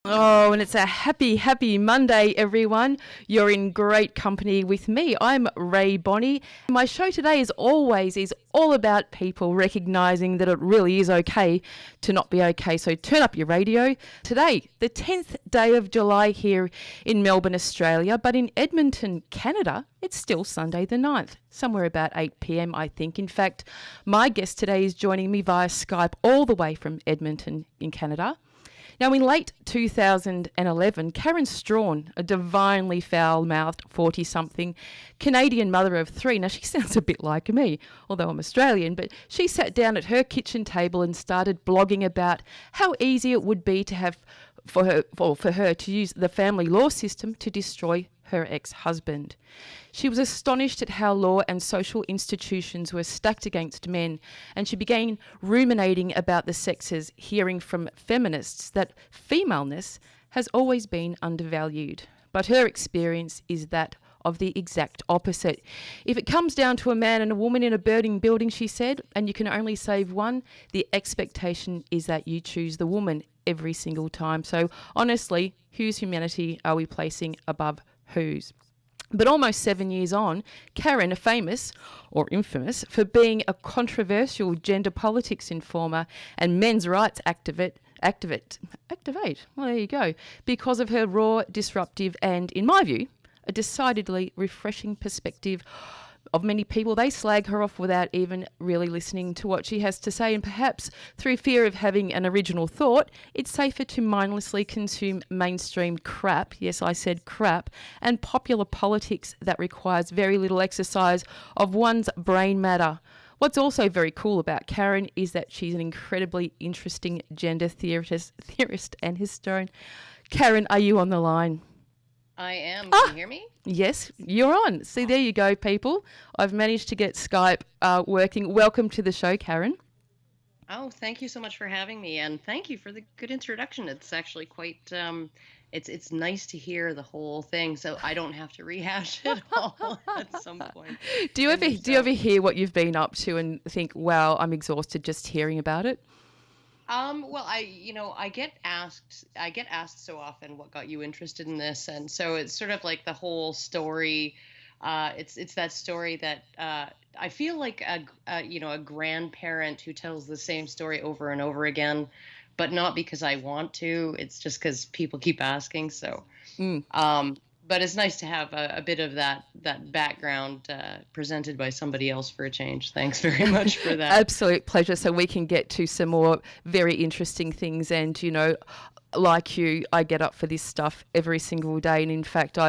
Oh, and it's a happy, happy Monday, everyone. You're in great company with me. I'm Rae Bonney. My show today, as always, is all about people recognising that it really is okay to not be okay. So turn up your radio. Today, the 10th day of July here in Melbourne, Australia, but in Edmonton, Canada, it's still Sunday the 9th, somewhere about 8 p.m, I think. In fact, my guest today is joining me via Skype all the way from Edmonton in Canada. Now, in late 2011, Karen Straughan, a divinely foul-mouthed 40-something Canadian mother of three, now she sounds a bit like me, although I'm Australian, but she sat down at her kitchen table and started blogging about how easy it would be to have for her to use the family law system to destroy her ex-husband. She was astonished at how law and social institutions were stacked against men, and she began ruminating about the sexes, hearing from feminists that femaleness has always been undervalued. But her experience is that of the exact opposite. If it comes down to a man and a woman in a burning building, she said, and you can only save one, the expectation is that you choose the woman every single time. So honestly, whose humanity are we placing above whose? But almost 7 years on, Karen, famous or infamous for being a controversial gender politics informer and men's rights activate, well, there you go, because of her raw, disruptive and, in my view, a decidedly refreshing perspective of many people. They slag her off without even really listening to what she has to say, and perhaps through fear of having an original thought, it's safer to mindlessly consume mainstream crap, yes, I said crap, and popular politics that requires very little exercise of one's brain matter. What's also very cool about Karen is that she's an incredibly interesting gender theorist and historian. Karen, are you on the line? I am. Can you hear me? Yes, you're on. See, there you go, people. I've managed to get Skype working. Welcome to the show, Karen. Oh, thank you so much for having me, and thank you for the good introduction. It's actually quite, it's nice to hear the whole thing, so I don't have to rehash it all at some point. Do you ever hear what you've been up to and think, wow, I'm exhausted just hearing about it? Well, I get asked so often what got you interested in this, and so it's sort of like the whole story. It's that story that I feel like a grandparent who tells the same story over and over again, but not because I want to. It's just because people keep asking. So, but it's nice to have a bit of that background presented by somebody else for a change. Thanks very much for that. Absolute pleasure. So we can get to some more very interesting things. And, like you, I get up for this stuff every single day. And in fact,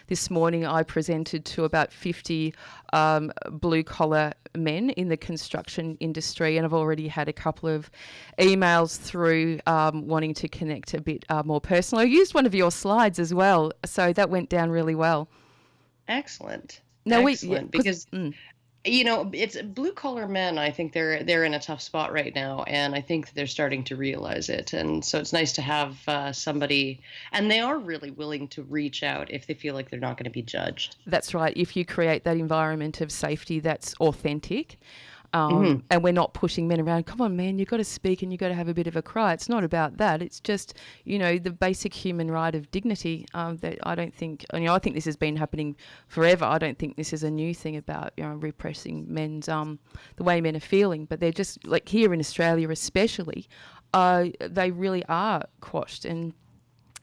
this morning I presented to about 50 blue-collar men in the construction industry, and I've already had a couple of emails through wanting to connect a bit more personally. I used one of your slides as well, so that went down really well. Excellent. Now Excellent, because it's blue collar men. I think they're in a tough spot right now, and I think they're starting to realize it. And so it's nice to have somebody, and they are really willing to reach out if they feel like they're not going to be judged. That's right. If you create that environment of safety that's authentic, and we're not pushing men around, come on, man, you've got to speak and you've got to have a bit of a cry. It's not about that. It's just, the basic human right of dignity that I don't think, I think this has been happening forever. I don't think this is a new thing about, repressing men's, the way men are feeling, but they're just, like here in Australia especially, they really are quashed. And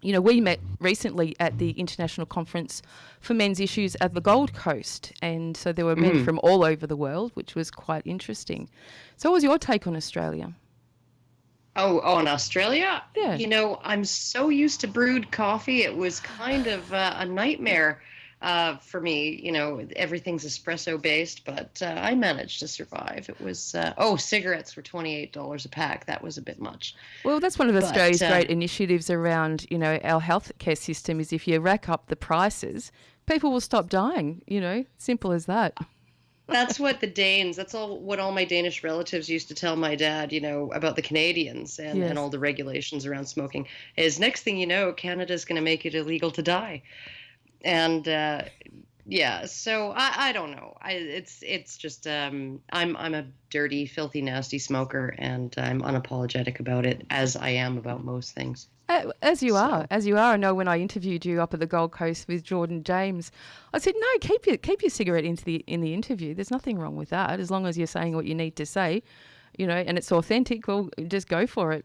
we met recently at the International Conference for Men's Issues at the Gold Coast, and so there were men from all over the world, which was quite interesting. So what was your take on Australia? Oh, in Australia? Yeah. I'm so used to brewed coffee. It was kind of a nightmare for me. Everything's espresso based, but I managed to survive. It was, cigarettes were $28 a pack. That was a bit much. Well, that's one of Australia's great initiatives around, our healthcare system is if you rack up the prices, people will stop dying, simple as that. That's what all my Danish relatives used to tell my dad, about the Canadians and all the regulations around smoking, is next thing you know, Canada's going to make it illegal to die. And Yeah, so I don't know. It's just I'm a dirty, filthy, nasty smoker, and I'm unapologetic about it, as I am about most things. As you are, So, as you are. I know when I interviewed you up at the Gold Coast with Jordan James, I said, no, keep your cigarette in the interview. There's nothing wrong with that, as long as you're saying what you need to say, and it's authentic. Well, just go for it.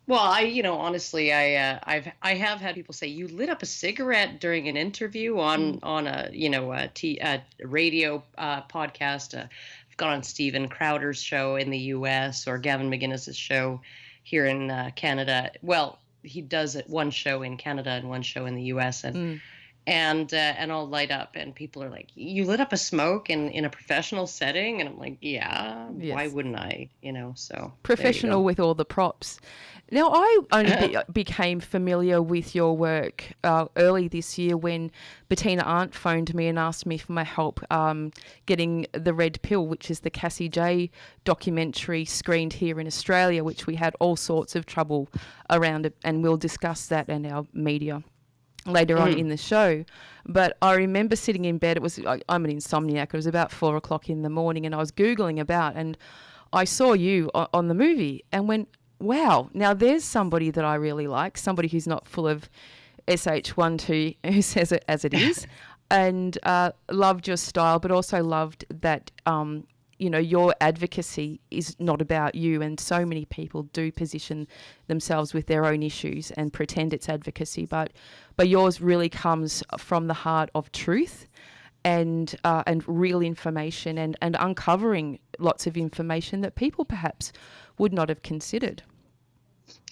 well, honestly, I have had people say you lit up a cigarette during an interview Mm. on a radio podcast. I've gone on Steven Crowder's show in the U.S. or Gavin McGinnis's show here in Canada. Well, he does it one show in Canada and one show in the U.S. Mm. And I'll light up, and people are like, "You lit up a smoke in a professional setting?" And I'm like, "Yeah, why Yes. wouldn't I?" So there you Professional go. with all the props. Now, I only became familiar with your work early this year when Bettina Arndt phoned me and asked me for my help getting The Red Pill, which is the Cassie J documentary screened here in Australia, which we had all sorts of trouble around it, and we'll discuss that in our media later on in the show. But I remember sitting in bed. I'm an insomniac. It was about 4 o'clock in the morning, and I was Googling about, and I saw you on the movie and went, wow, now there's somebody that I really like, somebody who's not full of SH12, who says it as it is, and loved your style, but also loved that, your advocacy is not about you. And so many people do position themselves with their own issues and pretend it's advocacy, but yours really comes from the heart of truth and real information and uncovering lots of information that people perhaps would not have considered.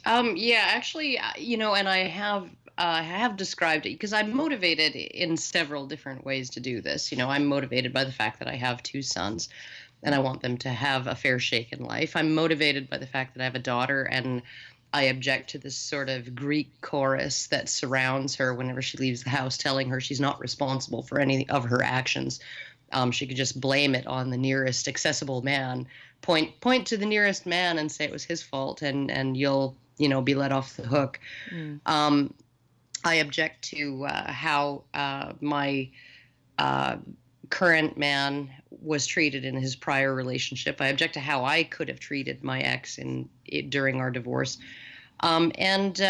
Yeah, actually, and I have described it because I'm motivated in several different ways to do this. I'm motivated by the fact that I have two sons and I want them to have a fair shake in life. I'm motivated by the fact that I have a daughter, and I object to this sort of Greek chorus that surrounds her whenever she leaves the house, telling her she's not responsible for any of her actions. She could just blame it on the nearest accessible man, point to the nearest man and say it was his fault, and you'll be let off the hook. Mm. I object to how my current man was treated in his prior relationship. I object to how I could have treated my ex during our divorce. And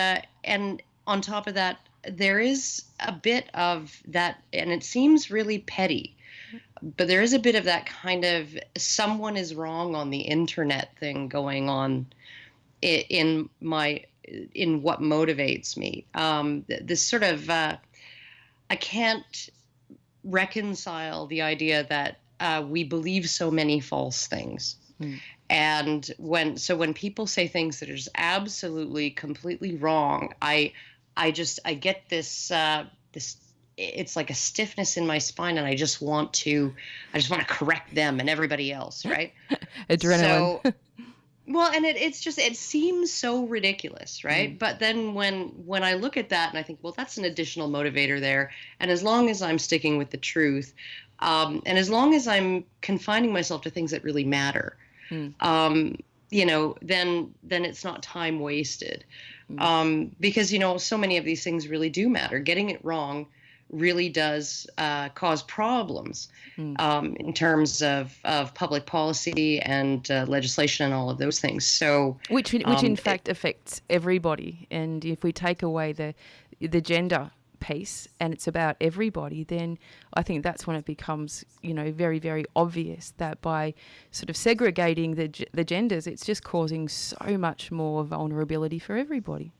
on top of that, there is a bit of that, and it seems really petty, but there is a bit of that kind of someone is wrong on the internet thing going on in what motivates me. This sort of I can't reconcile the idea that we believe so many false things. Mm. And when people say things that are just absolutely completely wrong, I get this it's like a stiffness in my spine, and I just want to correct them and everybody else, right? Adrenaline. So well, and it seems so ridiculous, right? Mm. But then when I look at that and I think, well, that's an additional motivator there, and as long as I'm sticking with the truth, and as long as I'm confining myself to things that really matter, Mm. Then it's not time wasted, Mm. because so many of these things really do matter. Getting it wrong really does cause problems in terms of public policy and legislation and all of those things. So, Which in fact affects everybody. And if we take away the gender piece and it's about everybody, then I think that's when it becomes, very, very obvious that by sort of segregating the genders, it's just causing so much more vulnerability for everybody.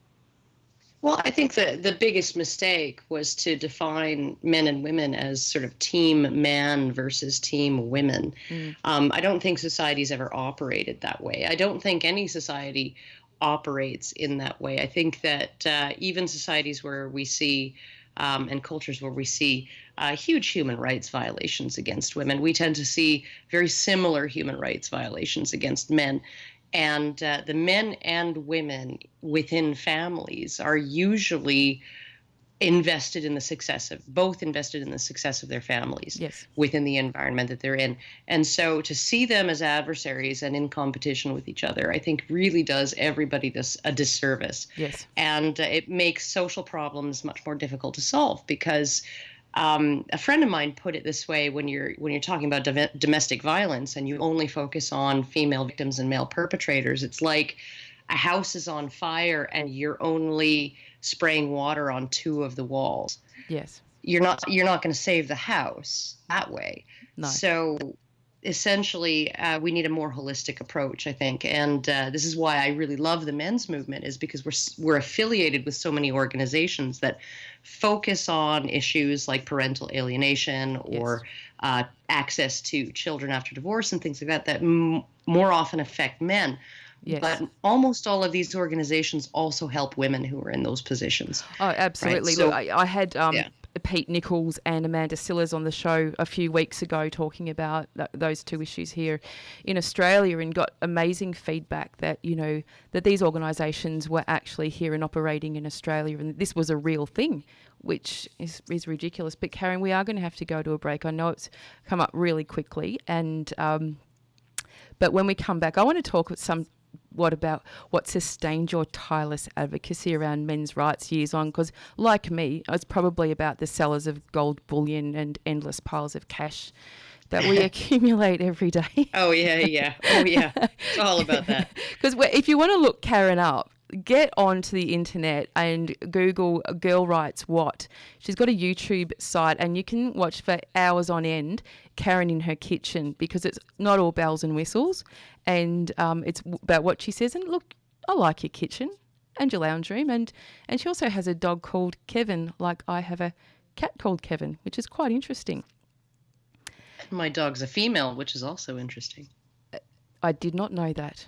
well, I think the biggest mistake was to define men and women as sort of team man versus team women. Mm. I don't think society's ever operated that way. I don't think any society operates in that way. I think that even societies where we see and cultures where we see huge human rights violations against women, we tend to see very similar human rights violations against men. And the men and women within families are usually both invested in the success of their families Yes. within the environment that they're in. And so to see them as adversaries and in competition with each other, I think really does everybody a disservice. Yes. And it makes social problems much more difficult to solve because A friend of mine put it this way: when you're talking about domestic violence and you only focus on female victims and male perpetrators, it's like a house is on fire and you're only spraying water on two of the walls. Yes. You're not going to save the house that way. No. So essentially, we need a more holistic approach, I think, and this is why I really love the men's movement, is because we're affiliated with so many organizations that focus on issues like parental alienation or access to children after divorce and things like that more often affect men. Yes. But almost all of these organizations also help women who are in those positions. Oh, absolutely. Right? So, Look, I had Pete Nichols and Amanda Sillars on the show a few weeks ago talking about those two issues here in Australia, and got amazing feedback that, that these organisations were actually here and operating in Australia, and this was a real thing, which is ridiculous. But Karen, we are going to have to go to a break. I know it's come up really quickly, and but when we come back, I want to talk about what sustained your tireless advocacy around men's rights years on, because like me, it's probably about the sellers of gold bullion and endless piles of cash that we accumulate every day. Oh yeah. It's all about that. Because if you want to look Karen up, get onto the internet and Google Girl Writes What. She's got a YouTube site and you can watch for hours on end Karen in her kitchen, because it's not all bells and whistles, and it's about what she says. And look, I like your kitchen and your lounge room, and she also has a dog called Kevin, like I have a cat called Kevin, which is quite interesting. My dog's a female, which is also interesting. I did not know that.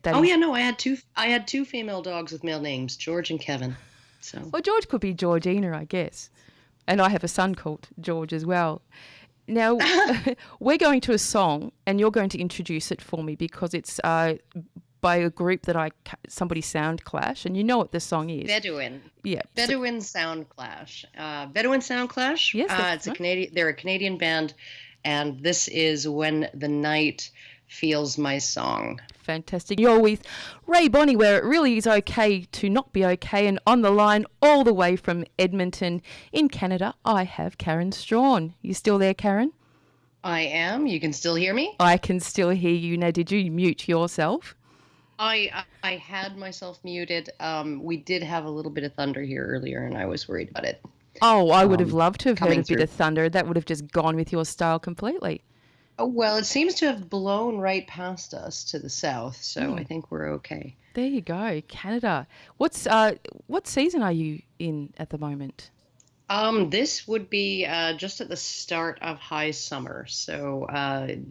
No, I had two female dogs with male names, George and Kevin. So. Well, George could be Georgina, I guess. And I have a son called George as well. Now, we're going to a song, and you're going to introduce it for me, because it's by a group that somebody Sound Clash, and you know what the song is. Bedouin. Yeah. Bedouin Sound Clash. Bedouin Sound Clash. Yes, it's a Canadian. They're a Canadian band, and this is When the Night Feels My Song. Fantastic. You're with Rae Bonney, where it really is okay to not be okay. And on the line, all the way from Edmonton in Canada, I have Karen Straughan. You still there, Karen? I am. You can still hear me? I can still hear you. Now, did you mute yourself? I had myself muted. We did have a little bit of thunder here earlier, and I was worried about it. Oh, I would have loved to have heard a through. bit of thunder. That would have just gone with your style completely. Oh, well, it seems to have blown right past us to the south, so I think we're okay. There you go, Canada. What season are you in at the moment? This would be just at the start of high summer, so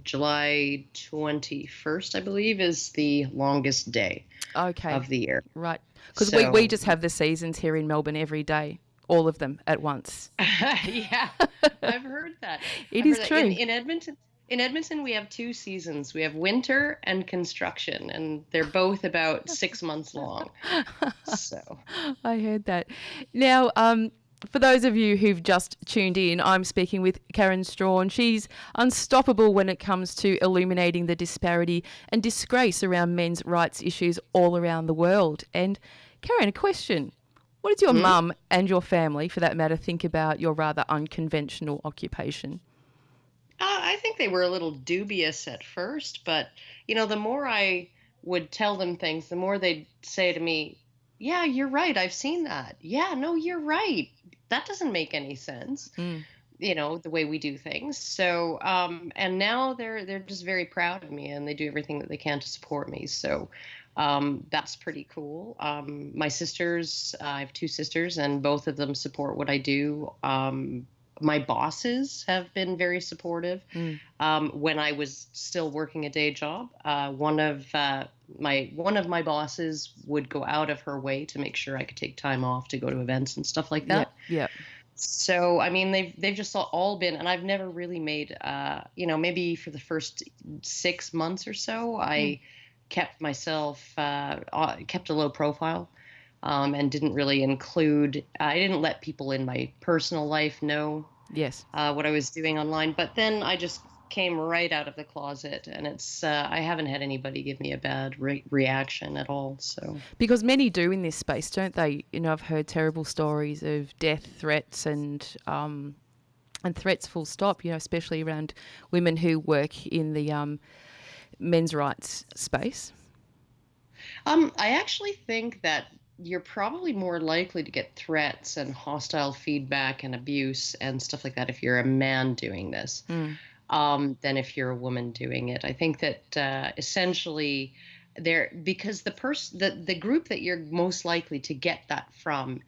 July 21st, I believe, is the longest day of the year. Right, because we just have the seasons here in Melbourne every day. All of them at once. Yeah, I've heard that. It is true. In Edmonton, we have two seasons. We have winter and construction, and they're both about 6 months long. So I heard that. Now, for those of you who've just tuned in, I'm speaking with Karen Straughan. She's unstoppable when it comes to illuminating the disparity and disgrace around men's rights issues all around the world. And Karen, a question. What does your mum and your family, for that matter, think about your rather unconventional occupation? I think they were a little dubious at first, but, the more I would tell them things, the more they'd say to me, yeah, you're right. I've seen that. Yeah, no, you're right. That doesn't make any sense, the way we do things. So, and now they're just very proud of me, and they do everything that they can to support me. So that's pretty cool. My sisters, I have two sisters, and both of them support what I do. My bosses have been very supportive. When I was still working a day job, one of my bosses would go out of her way to make sure I could take time off to go to events and stuff like that. Yeah. So, I mean, they've just all been, and I've never really made, maybe for the first 6 months or so, I kept myself, kept a low profile. And didn't really I didn't let people in my personal life know what I was doing online. But then I just came right out of the closet, and I haven't had anybody give me a bad reaction at all. So because many do in this space, don't they? I've heard terrible stories of death threats and and threats full stop, especially around women who work in the men's rights space? I actually think that you're probably more likely to get threats and hostile feedback and abuse and stuff like that if you're a man doing this, Mm. than if you're a woman doing it. I think that essentially there because the group that you're most likely to get that from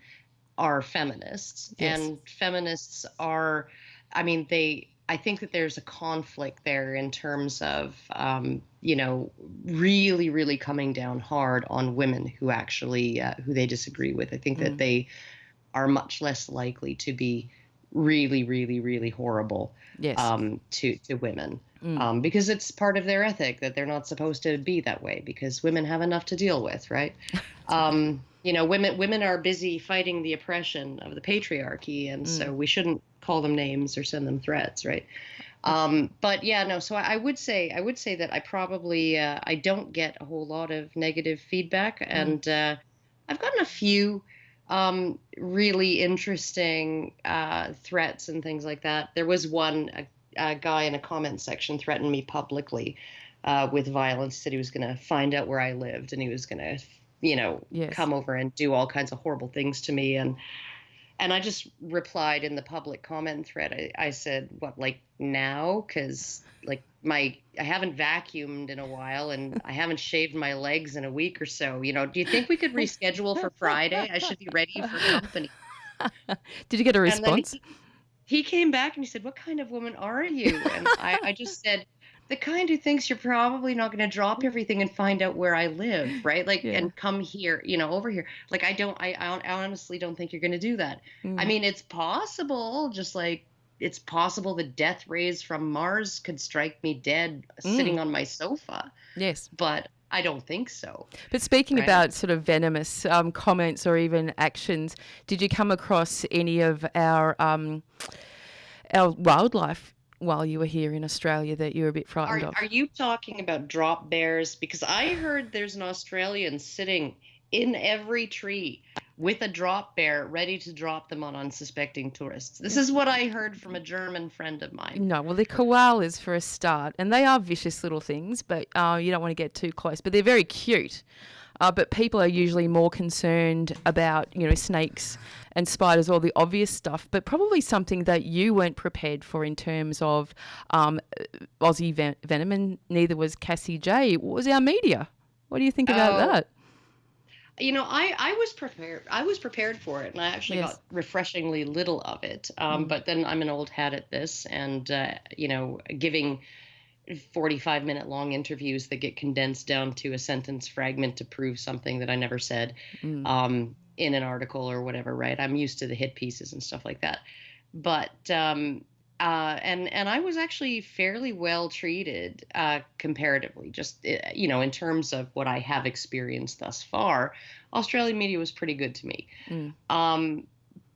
are feminists, Yes. and feminists are, I mean, I think that there's a conflict there in terms of, really, really coming down hard on women who actually, who they disagree with. I think that Mm. they are much less likely to be really, really, really horrible Yes. to women. Mm. Because it's part of their ethic that they're not supposed to be that way because women have enough to deal with, right? Women are busy fighting the oppression of the patriarchy, and Mm. so we shouldn't call them names or send them threats, right? But yeah, no. So I would say that I probably I don't get a whole lot of negative feedback, and I've gotten a few really interesting threats and things like that. There was a guy in a comment section threatened me publicly with violence. Said he was going to find out where I lived, and he was going to, Yes. come over and do all kinds of horrible things to me. And I just replied in the public comment thread. I said, "What, like now? Because like I haven't vacuumed in a while, and I haven't shaved my legs in a week or so. Do you think we could reschedule for Friday? I should be ready for company." Did you get a And then response? he came back and he said, "What kind of woman are you?" And I just said, "The kind who thinks you're probably not going to drop everything and find out where I live, right? Like, Yeah. and come here, over here. Like, I honestly don't think you're going to do that. I Mm. mean, it's possible, just like it's possible the death rays from Mars could strike me dead Mm. sitting on my sofa, Yes. but I don't think so, But speaking right?" about sort of venomous comments or even actions, did you come across any of our wildlife while you were here in Australia that you were a bit frightened of? Are you talking about drop bears? Because I heard there's an Australian sitting in every tree with a drop bear ready to drop them on unsuspecting tourists. This is what I heard from a German friend of mine. No, well, the koalas for a start, and they are vicious little things, but you don't want to get too close. But they're very cute. But people are usually more concerned about, snakes and spiders, all the obvious stuff, but probably something that you weren't prepared for in terms of Aussie venom, and neither was Cassie J. Was our media. What do you think about Oh, that? I was prepared. I was prepared for it, and I actually Yes. got refreshingly little of it. Mm. But then I'm an old hat at this, and giving 45-minute long interviews that get condensed down to a sentence fragment to prove something that I never said Mm. in an article or whatever, right? I'm used to the hit pieces and stuff like that. But and I was actually fairly well treated comparatively, just in terms of what I have experienced thus far. Australian media was pretty good to me. Mm.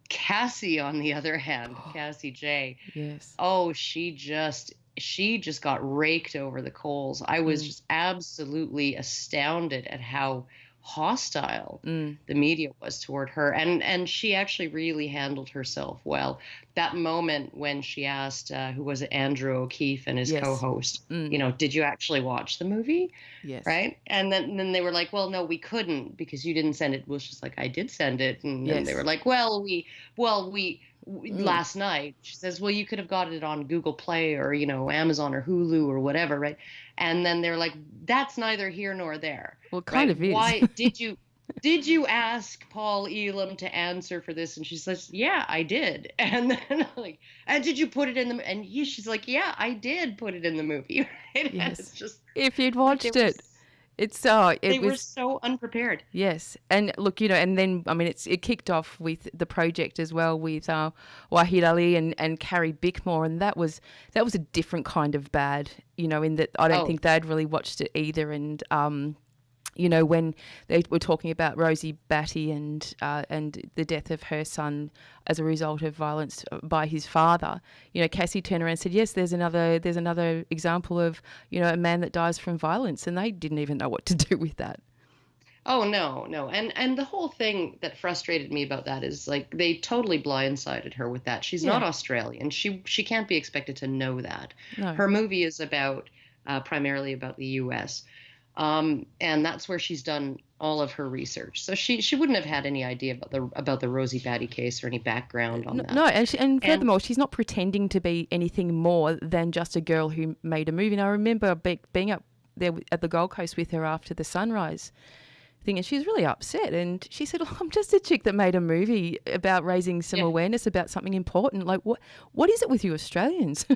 Cassie, on the other hand, Cassie J. Yes. Oh, she just got raked over the coals. I was Mm. just absolutely astounded at how hostile Mm. the media was toward her, and she actually really handled herself well. That moment when she asked, who was it, Andrew O'Keefe and his Yes. co-host, Mm. did you actually watch the movie? Yes. Right? And then they were like, well, no, we couldn't because you didn't send it. Well, she's like, I did send it. And then they Yes. were like, well, we Mm. last night. She says, well, you could have got it on Google Play or, Amazon or Hulu or whatever, right? And then they're like, that's neither here nor there, Well, it kind right? of is. Why did you ask Paul Elam to answer for this? And she says, yeah, I did. And then like, and did you put it in the, and she's like, yeah, I did put it in the movie. Right? And Yes. it's just, If you'd like, watched it, it they were was. so unprepared. Yes, and look, and then I mean, it kicked off with the project as well with Wahid Ali and Carrie Bickmore, and that was a different kind of bad, in that I don't Oh, think they'd really watched it either, and when they were talking about Rosie Batty and the death of her son as a result of violence by his father, Cassie turned around and said, yes, there's another example of, a man that dies from violence, and they didn't even know what to do with that. Oh no, no. And the whole thing that frustrated me about that is like they totally blindsided her with that. She's Yeah, not Australian. She can't be expected to know that. no. Her movie is about primarily about the US. And that's where she's done all of her research. So she wouldn't have had any idea about the Rosie Batty case or any background on No, that. and And furthermore, she's not pretending to be anything more than just a girl who made a movie. And I remember being up there at the Gold Coast with her after the Sunrise thing, and she was really upset. And she said, "Look, I'm just a chick that made a movie about raising some yeah. awareness about something important. Like, what is it with you Australians?"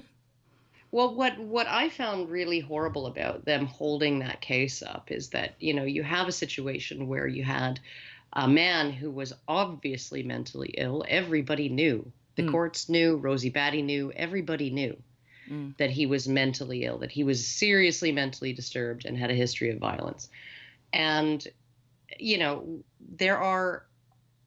Well, what I found really horrible about them holding that case up is that, you know, you have a situation where you had a man who was obviously mentally ill. Everybody knew. The Mm, courts knew, Rosie Batty knew, everybody knew mm. that he was mentally ill, that he was seriously mentally disturbed and had a history of violence. And, you know, there are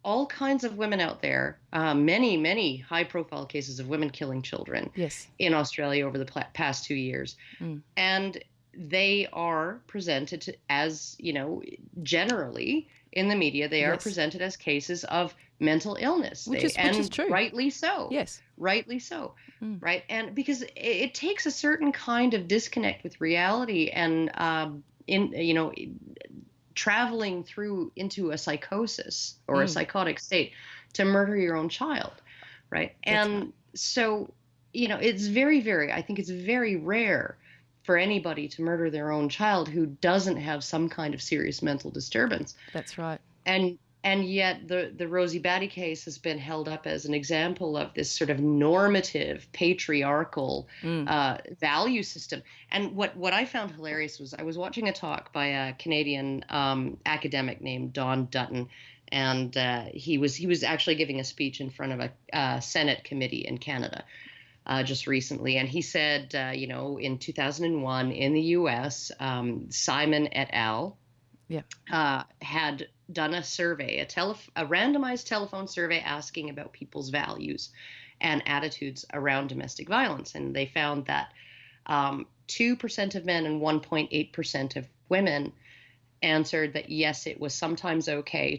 all kinds of women out there, many, many high profile cases of women killing children Yes. in Australia over the past 2 years. Mm. And they are presented as, you know, generally in the media, they are Yes. presented as cases of mental illness. Which is And true. rightly so, Yes. rightly so, Mm. right? And because it takes a certain kind of disconnect with reality and, in, you know, traveling through into a psychosis or a Mm. psychotic state to murder your own child, right? That's right. And so, you know, it's very, very, I think it's very rare for anybody to murder their own child who doesn't have some kind of serious mental disturbance. That's right. And yet the Rosie Batty case has been held up as an example of this sort of normative patriarchal Mm. value system. And what I found hilarious was I was watching a talk by a Canadian academic named Don Dutton, and he was actually giving a speech in front of a Senate committee in Canada just recently, and he said, you know, in 2001 in the U.S., Simon et al. Yeah. Had done a survey, a randomized telephone survey asking about people's values and attitudes around domestic violence. And they found that 2% of men and 1.8% of women answered that yes, it was sometimes okay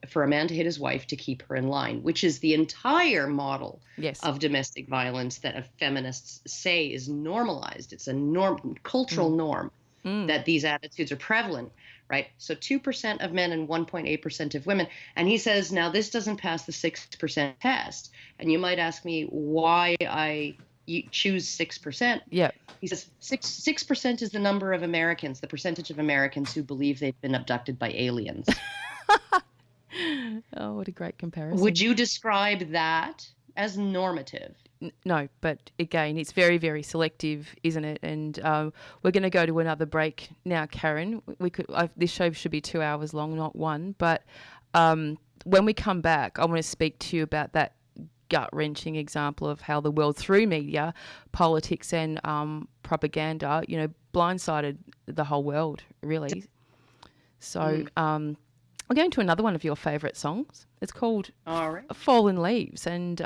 for a man to hit his wife to keep her in line, which is the entire model Yes. of domestic violence that feminists say is normalized. It's a cultural Mm. norm Mm. that these attitudes are prevalent, right? So 2% of men and 1.8% of women. And he says, now this doesn't pass the 6% test. And you might ask me why I choose 6%. Yeah. He says 6% is the number of Americans, the percentage of Americans who believe they've been abducted by aliens. Oh, what a great Would comparison. you describe that as normative? No, but again, it's very, very selective, isn't it? And we're going to go to another break now, Karen. This show should be 2 hours long, not one. But when we come back, I want to speak to you about that gut-wrenching example of how the world, through media, politics, and propaganda, you know, blindsided the whole world, really. So we're going to another one of your favourite songs. It's called All right. Fallen Leaves. And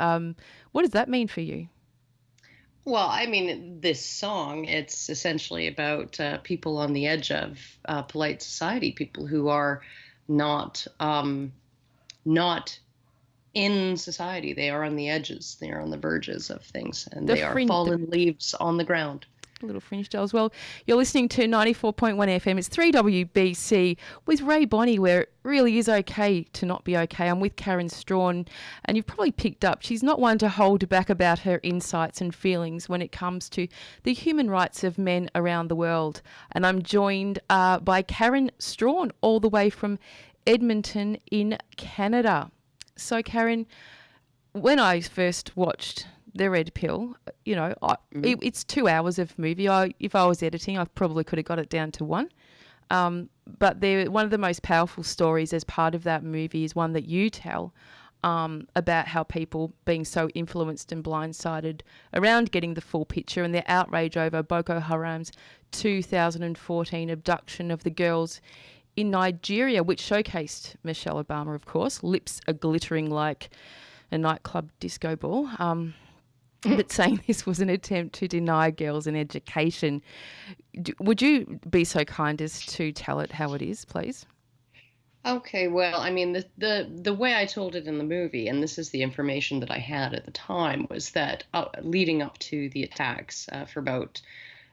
what does that mean for you? Well, I mean, this song, it's essentially about people on the edge of polite society, people who are not not in society. They are on the edges. They are on the verges of things, and The they are fringe, fallen leaves on the ground. a little fringe as well. You're listening to 94.1 FM. It's 3WBC with Rae Bonney, where it really is okay to not be okay. I'm with Karen Straughan, and you've probably picked up, she's not one to hold back about her insights and feelings when it comes to the human rights of men around the world. And I'm joined by Karen Straughan, all the way from Edmonton in Canada. So, Karen, when I first watched The Red Pill, you know, it's 2 hours of movie. If I was editing, I probably could have got it down to one. But one of the most powerful stories as part of that movie is one that you tell about how people being so influenced and blindsided around getting the full picture and their outrage over Boko Haram's 2014 abduction of the girls in Nigeria, which showcased Michelle Obama, of course, lips are glittering like a nightclub disco ball. But saying this was an attempt to deny girls an education. Would you be so kind as to tell it how it is, please? Okay, well, I mean, the way I told it in the movie, and this is the information that I had at the time, was that leading up to the attacks for about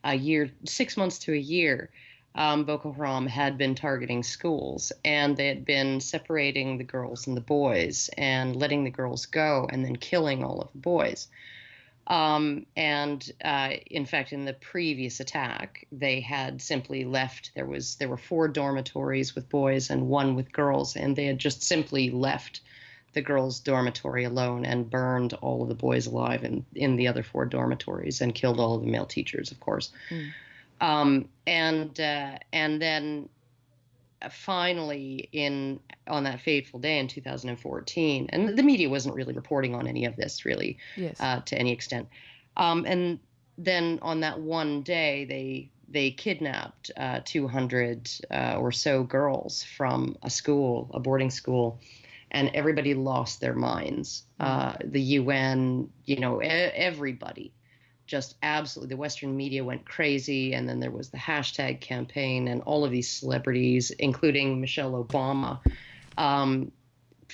a year, 6 months to a year, Boko Haram had been targeting schools, and they had been separating the girls and the boys, and letting the girls go, and then killing all of the boys. And in fact, in the previous attack, they had simply left. There were four dormitories with boys and one with girls, and they had just simply left the girls' dormitory alone and burned all of the boys alive in the other four dormitories and killed all of the male teachers, of course. Mm. And then finally in on that fateful day in 2014, and the media wasn't really reporting on any of this really Yes. to any extent. And then on that one day, they kidnapped 200 or so girls from a school, a boarding school, and everybody lost their minds. The UN, everybody just absolutely, the Western media went crazy. And then there was the hashtag campaign, and all of these celebrities, including Michelle Obama, um,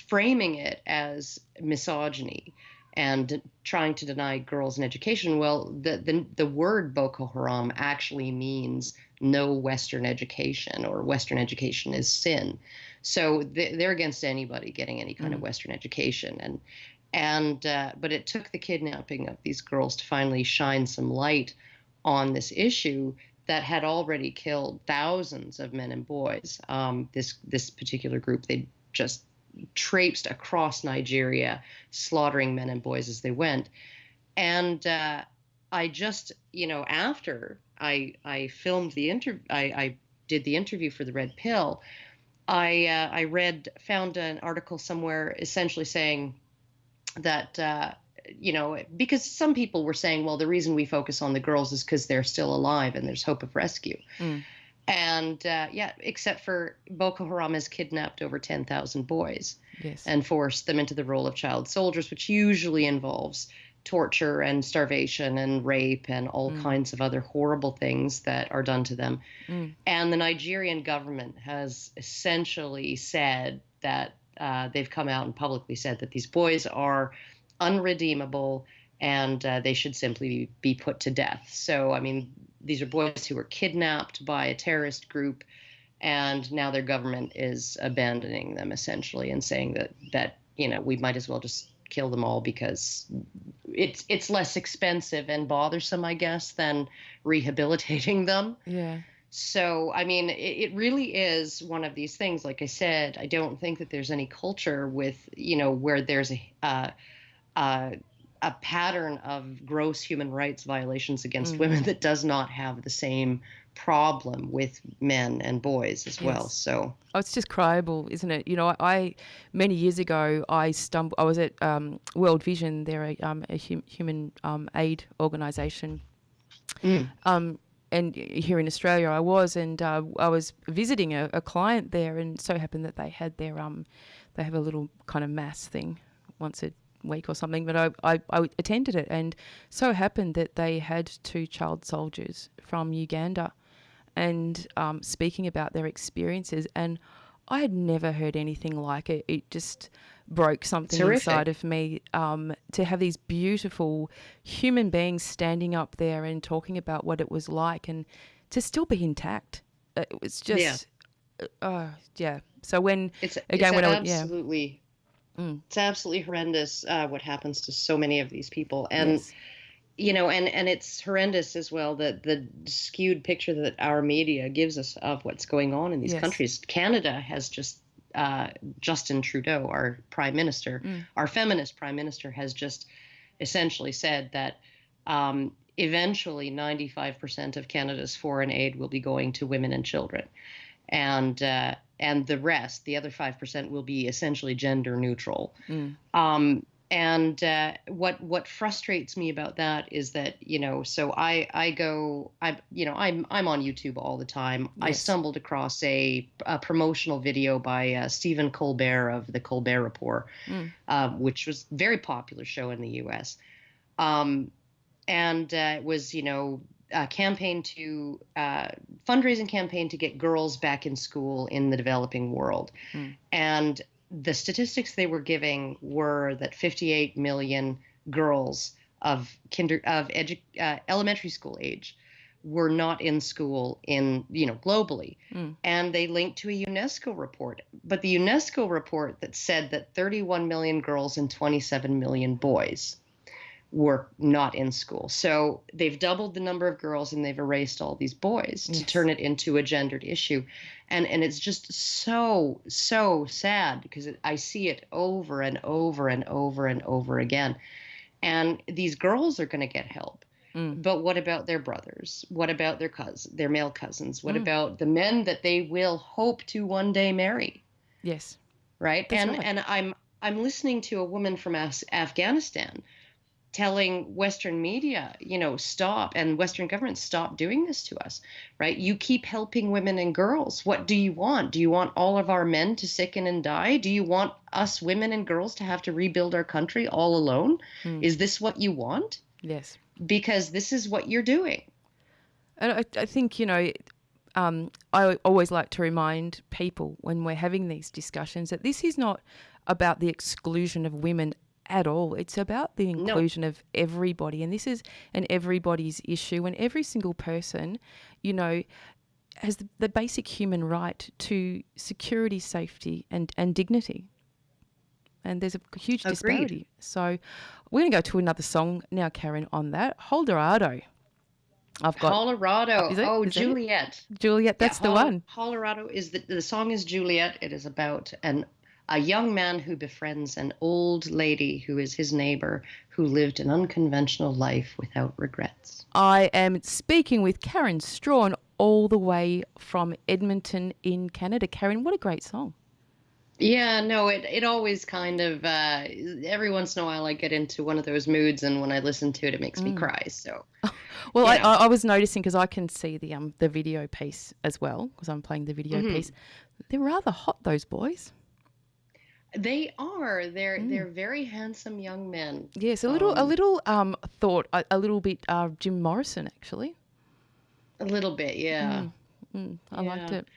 framing it as misogyny and trying to deny girls an education. Well, the word Boko Haram actually means no Western education, or Western education is sin. So they're against anybody getting any kind of Western education. But it took the kidnapping of these girls to finally shine some light on this issue that had already killed thousands of men and boys. This particular group, they just traipsed across Nigeria, slaughtering men and boys as they went. And I just, after I filmed the interview, I did the interview for the Red Pill. I found an article somewhere essentially saying that because some people were saying, well, the reason we focus on the girls is because they're still alive and there's hope of rescue. And except for Boko Haram has kidnapped over 10,000 boys. Yes. And forced them into the role of child soldiers, which usually involves torture and starvation and rape and all kinds of other horrible things that are done to them. And the Nigerian government has essentially said that they've come out and publicly said that these boys are unredeemable, and they should simply be put to death. So, I mean, these are boys who were kidnapped by a terrorist group, and now their government is abandoning them essentially and saying that we might as well just kill them all because it's less expensive and bothersome, I guess, than rehabilitating them. Yeah. So, I mean, it really is one of these things. Like I said, I don't think that there's any culture with, where there's a pattern of gross human rights violations against women that does not have the same problem with men and boys as well. So it's just cryable, isn't it? I many years ago I was at World Vision. They're a human aid organisation. And here in Australia I was visiting a client there, and so happened that they had their they have a little kind of mass thing once a week or something, but I attended it, and so happened that they had two child soldiers from Uganda and speaking about their experiences, and I had never heard anything like it. It just broke something inside of me to have these beautiful human beings standing up there and talking about what it was like, and to still be intact. It was just, So when it's absolutely horrendous what happens to so many of these people, and and it's horrendous as well that the skewed picture that our media gives us of what's going on in these countries. Canada has just Justin Trudeau, our prime minister, our feminist prime minister, has just essentially said that eventually 95% of Canada's foreign aid will be going to women and children, and the rest, the other 5%, will be essentially gender neutral. And what frustrates me about that is that, so I'm on YouTube all the time. I stumbled across a promotional video by Stephen Colbert of the Colbert Report, which was a very popular show in the U.S. And it was, campaign to fundraising campaign to get girls back in school in the developing world. Mm. And the statistics they were giving were that 58 million girls of elementary school age were not in school globally. Mm. And they linked to a UNESCO report, but the UNESCO report that said that 31 million girls and 27 million boys were not in school. So they've doubled the number of girls and they've erased all these boys to turn it into a gendered issue. And it's just so sad because I see it over and over and over and over again. And these girls are going to get help. Mm. But what about their brothers? What about their male cousins? What about the men that they will hope to one day marry? Yes. Right. That's and right. and I'm listening to a woman from Afghanistan telling Western media, stop, and Western governments, stop doing this to us, right? You keep helping women and girls. What do you want? Do you want all of our men to sicken and die? Do you want us women and girls to have to rebuild our country all alone? Mm. Is this what you want? Yes. Because this is what you're doing. And I think, I always like to remind people when we're having these discussions that this is not about the exclusion of women at all. It's about the inclusion of everybody. And this is an everybody's issue. And every single person, has the basic human right to security, safety and dignity. And there's a huge disparity. So we're going to go to another song now, Karen, on that. Colorado. I've got Colorado. Is Juliet. Juliet, that's the one. Colorado is the song is Juliet. It is about a young man who befriends an old lady who is his neighbor who lived an unconventional life without regrets. I am speaking with Karen Straughan all the way from Edmonton in Canada. Karen, what a great song. Yeah, no, it always kind of, every once in a while I get into one of those moods, and when I listen to it, it makes me cry. So, well, I was noticing, because I can see the video piece as well, because I'm playing the video piece. They're rather hot, those boys. They are. They're very handsome young men. Yes, a little bit Jim Morrison, actually. A little bit, yeah. I liked it.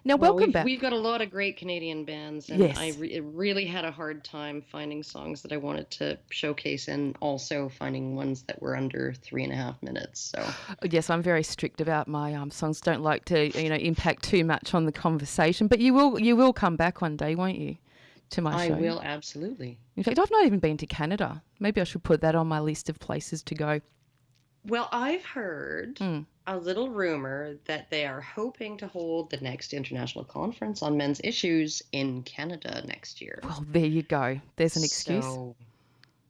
Now, welcome back. We've got a lot of great Canadian bands, and yes. I really had a hard time finding songs that I wanted to showcase, and also finding ones that were under 3.5 minutes. So yes, I'm very strict about my songs. Don't like to impact too much on the conversation, but you will come back one day, won't you? To my show. I will, absolutely. In fact, I've not even been to Canada. Maybe I should put that on my list of places to go. Well, I've heard a little rumor that they are hoping to hold the next international conference on men's issues in Canada next year. Well, there you go. There's an excuse. So,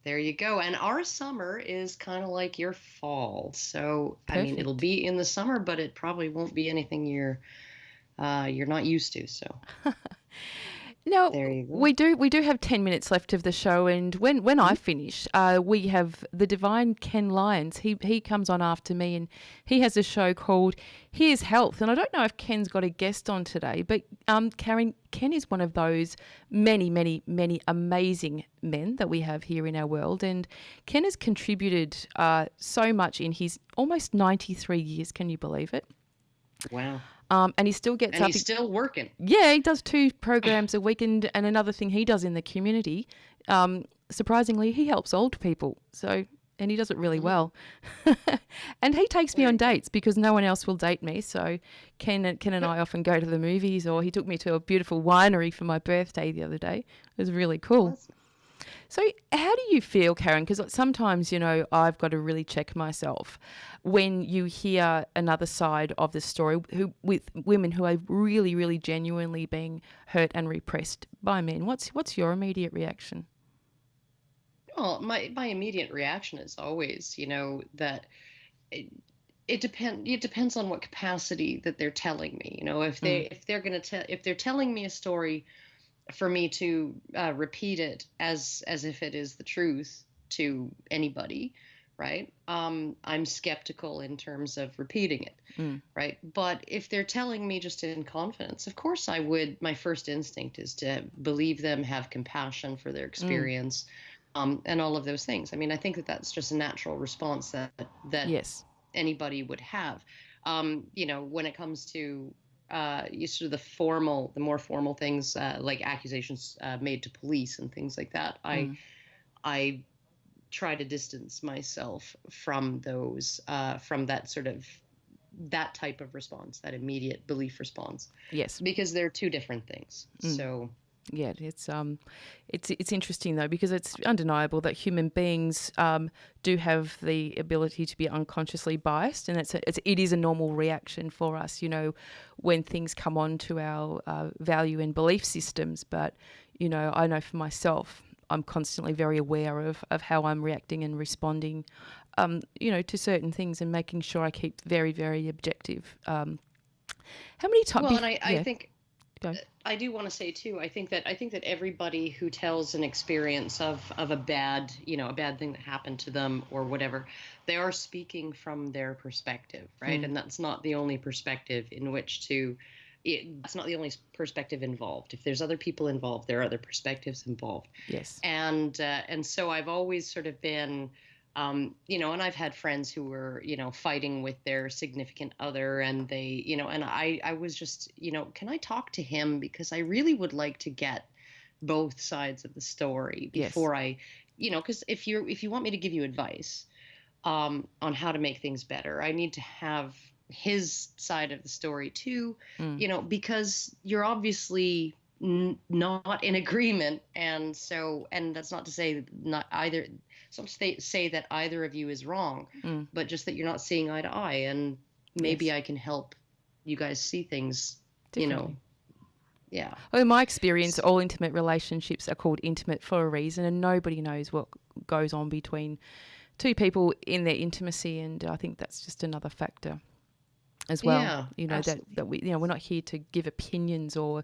there you go. And our summer is kind of like your fall. So, perfect. I mean, it'll be in the summer, but it probably won't be anything you're not used to. So. Now, we do have 10 minutes left of the show, and when I finish, we have the divine Ken Lyons. He comes on after me, and he has a show called Here's Health. And I don't know if Ken's got a guest on today, but Karen, Ken is one of those many, many, many amazing men that we have here in our world. And Ken has contributed so much in his almost 93 years. Can you believe it? Wow. And he still gets up. And he's still working. Yeah, he does 2 programs a week. And another thing he does in the community, surprisingly, he helps old people. And he does it really well. And he takes me on dates because no one else will date me. So Ken and I often go to the movies, or he took me to a beautiful winery for my birthday the other day. It was really cool. Awesome. So how do you feel, Karen? Because sometimes, I've got to really check myself when you hear another side of the story with women who are really, really genuinely being hurt and repressed by men. What's your immediate reaction? Well, my immediate reaction is always, that it depends on what capacity that they're telling me. If they're telling me a story for me to repeat it as if it is the truth to anybody, right? I'm skeptical in terms of repeating it, right? But if they're telling me just in confidence, of course I would. My first instinct is to believe them, have compassion for their experience, and all of those things. I mean, I think that that's just a natural response that yes. anybody would have. When it comes to sort of the more formal things like accusations made to police and things like that, Mm. I try to distance myself from those, from that type of response, that immediate belief response, Yes. because they're two different things. Mm. So Yeah, it's interesting though, because it's undeniable that human beings do have the ability to be unconsciously biased, and it is a normal reaction for us, when things come on to our value and belief systems. But I know for myself, I'm constantly very aware of how I'm reacting and responding, to certain things, and making sure I keep very, very objective. How many times? well, and I Yeah, think go. I do want to say too, I think that everybody who tells an experience of a bad thing that happened to them or whatever, they are speaking from their perspective, right? Mm, And that's not the only perspective in which to that's not the only perspective involved. If there's other people involved, there are other perspectives involved. yes. And so I've always sort of been, and I've had friends who were, fighting with their significant other, and they, and I was just, can I talk to him, because I really would like to get both sides of the story Yes. before because if you want me to give you advice on how to make things better, I need to have his side of the story too, Mm, because you're obviously not in agreement. And that's not to say not either, some say that either of you is wrong, mm, but just that you're not seeing eye to eye. And maybe yes. I can help you guys see things, you know, Definitely. yeah. Well, in my experience, S- all intimate relationships are called intimate for a reason, and nobody knows what goes on between two people in their intimacy. And I think that's just another factor as well. yeah, That absolutely. that we we're not here to give opinions or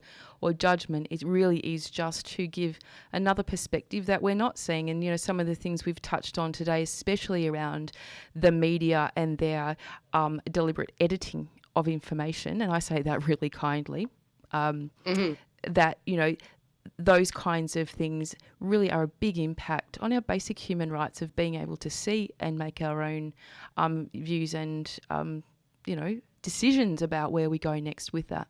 judgment. It really is just to give another perspective that we're not seeing. And some of the things we've touched on today, especially around the media and their deliberate editing of information, and I say that really kindly. Um, Hmm. that those kinds of things really are a big impact on our basic human rights of being able to see and make our own views and decisions about where we go next with that.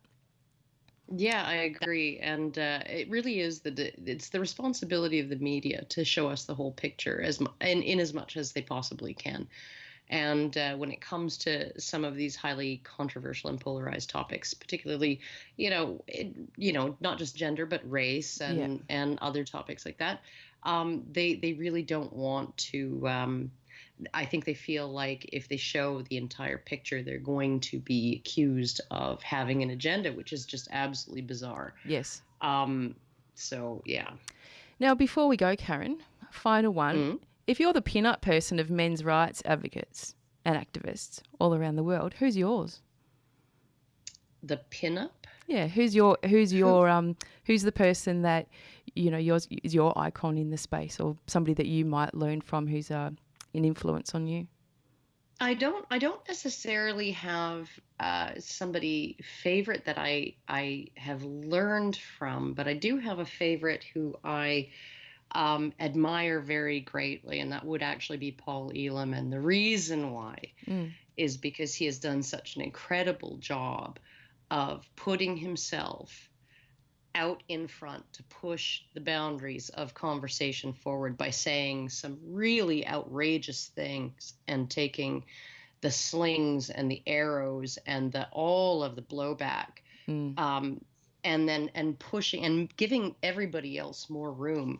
Yeah, I agree, and it really is it's the responsibility of the media to show us the whole picture in as much as they possibly can. And when it comes to some of these highly controversial and polarized topics, particularly, not just gender but race Yeah. and other topics like that, they really don't want to. I think they feel like if they show the entire picture, they're going to be accused of having an agenda, which is just absolutely bizarre. Yes. Um, so yeah. Now, before we go, Karen, final one. Mm. If you're the pin-up person of men's rights advocates and activists all around the world, who's yours? The pinup? Yeah, who's your Who? who's the person that yours is your icon in the space, or somebody that you might learn from who's an influence on you? I don't necessarily have somebody favorite that I have learned from, but I do have a favorite who I admire very greatly, and that would actually be Paul Elam. And the reason why Mm, is because he has done such an incredible job of putting himself out in front to push the boundaries of conversation forward by saying some really outrageous things and taking the slings and the arrows and the all of the blowback, mm, um, and pushing and giving everybody else more room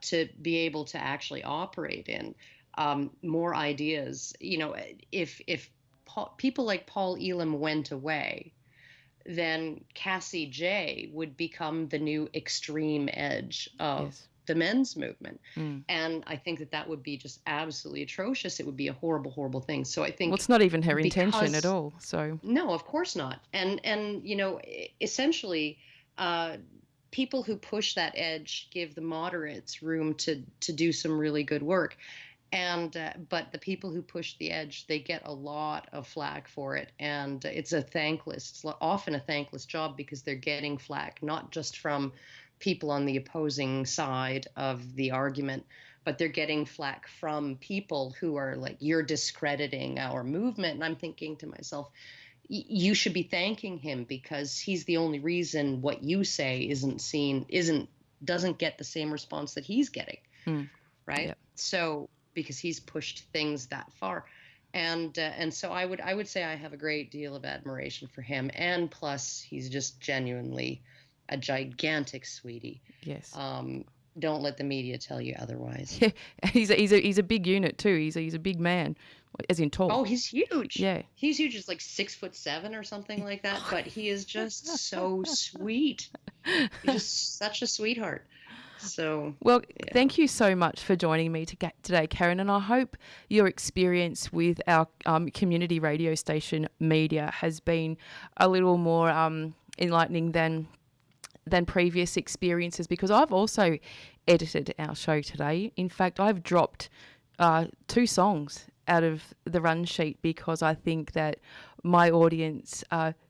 to be able to actually operate in more ideas. If people like Paul Elam went away, then Cassie J would become the new extreme edge of yes. the men's movement. Mm. And I think that that would be just absolutely atrocious. It would be a horrible, horrible thing. So I Well, think it's not even her intention at because all. So no, of course not. And essentially, uh, people who push that edge give the moderates room to do some really good work. And but the people who push the edge, they get a lot of flack for it, and it's often a thankless job, because they're getting flack not just from people on the opposing side of the argument, but they're getting flack from people who are like, you're discrediting our movement. And I'm thinking to myself, you should be thanking him, because he's the only reason what you say doesn't get the same response that he's getting. Right. Yep. So because he's pushed things that far. And so I would say I have a great deal of admiration for him. And plus, he's just genuinely a gigantic sweetie. Yes. Don't let the media tell you otherwise. Yeah. He's a big unit too. He's a big man, as in tall. Oh, he's huge. Yeah. He's huge. He's like 6'7" or something like that. But he is just so sweet. He's just such a sweetheart. So, well, thank you so much for joining me today, Karen, and I hope your experience with our community radio station media has been a little more enlightening than previous experiences, because I've also edited our show today. In fact, I've dropped 2 songs out of the run sheet because I think that my audience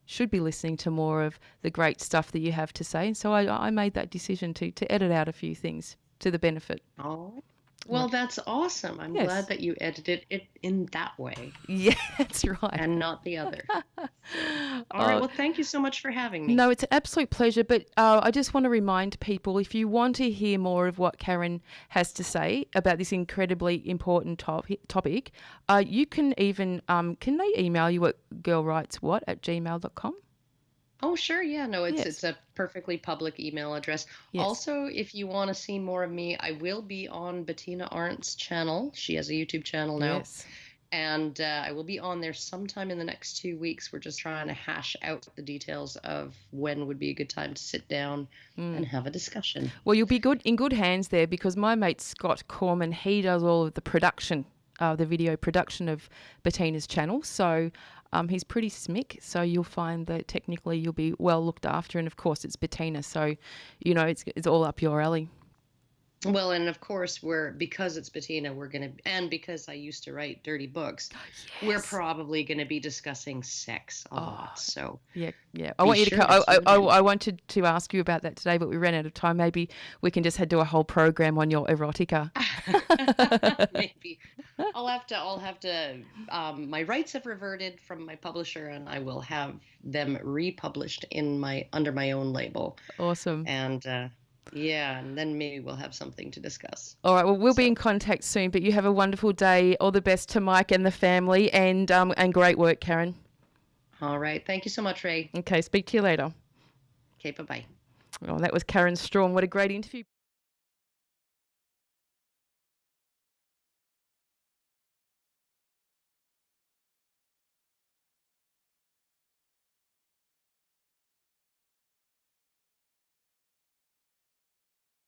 should be listening to more of the great stuff that you have to say. And so I made that decision to edit out a few things to the benefit. Oh, well, that's awesome. I'm glad that you edited it in that way. Yeah, that's right. And not the other. All right. Well, thank you so much for having me. No, it's an absolute pleasure. But I just want to remind people, if you want to hear more of what Karen has to say about this incredibly important topic, you can even, can they email you at girlwriteswhat@gmail.com? Oh, sure. Yeah, no, it's a perfectly public email address. Yes. Also, if you want to see more of me, I will be on Bettina Arndt's channel. She has a YouTube channel now. Yes. And I will be on there sometime in the next 2 weeks. We're just trying to hash out the details of when would be a good time to sit down and have a discussion. Well, you'll be in good hands there, because my mate Scott Corman, he does all of the production, the video production of Bettina's channel. So he's pretty smick. So you'll find that technically you'll be well looked after. And of course, it's Bettina. So, you know, it's all up your alley. Well, and of course, because it's Bettina, and because I used to write dirty books, we're probably going to be discussing sex a lot. So yeah. I want you to come. I wanted to ask you about that today, but we ran out of time. Maybe we can just do a whole program on your erotica. Maybe I'll have to. My rights have reverted from my publisher, and I will have them republished under my own label. Awesome. And yeah, and then maybe we'll have something to discuss. All right, well, we'll be in contact soon, but you have a wonderful day. All the best to Mike and the family, and great work, Karen. All right. Thank you so much, Rae. Okay, speak to you later. Okay, bye-bye. Oh, that was Karen Straughan. What a great interview.